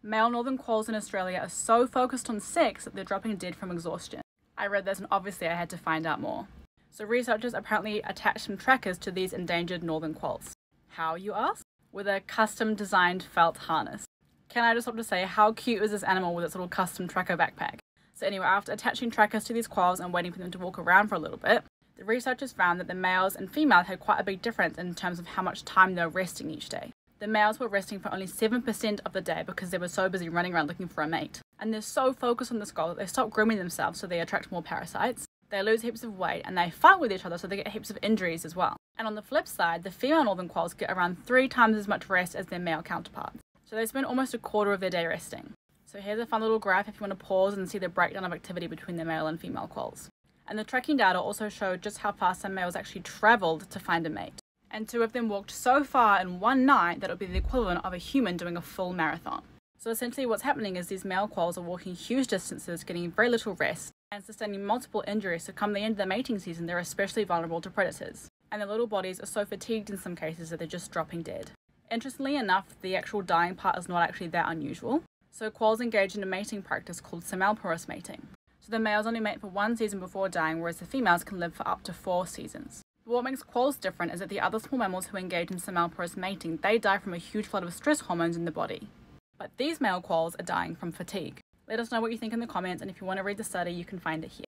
Male northern quolls in Australia are so focused on sex that they're dropping dead from exhaustion. I read this and obviously I had to find out more. So researchers apparently attached some trackers to these endangered northern quolls. How, you ask? With a custom designed felt harness. Can I just stop to say, how cute is this animal with its little custom tracker backpack? So anyway, after attaching trackers to these quolls and waiting for them to walk around for a little bit, the researchers found that the males and females had quite a big difference in terms of how much time they were resting each day. The males were resting for only 7% of the day because they were so busy running around looking for a mate. And they're so focused on this goal that they stop grooming themselves, so they attract more parasites. They lose heaps of weight and they fight with each other, so they get heaps of injuries as well. And on the flip side, the female northern quolls get around 3 times as much rest as their male counterparts. So they spend almost a quarter of their day resting. So here's a fun little graph if you want to pause and see the breakdown of activity between the male and female quolls. And the tracking data also showed just how fast some males actually travelled to find a mate. And 2 of them walked so far in one night that it would be the equivalent of a human doing a full marathon. So essentially what's happening is these male quolls are walking huge distances, getting very little rest, and sustaining multiple injuries, so come the end of the mating season they're especially vulnerable to predators. And their little bodies are so fatigued in some cases that they're just dropping dead. Interestingly enough, the actual dying part is not actually that unusual. So quolls engage in a mating practice called simulporous mating. So the males only mate for 1 season before dying, whereas the females can live for up to 4 seasons. But what makes quolls different is that the other small mammals who engage in simulporous mating, they die from a huge flood of stress hormones in the body. But these male quolls are dying from fatigue. Let us know what you think in the comments, and if you want to read the study, you can find it here.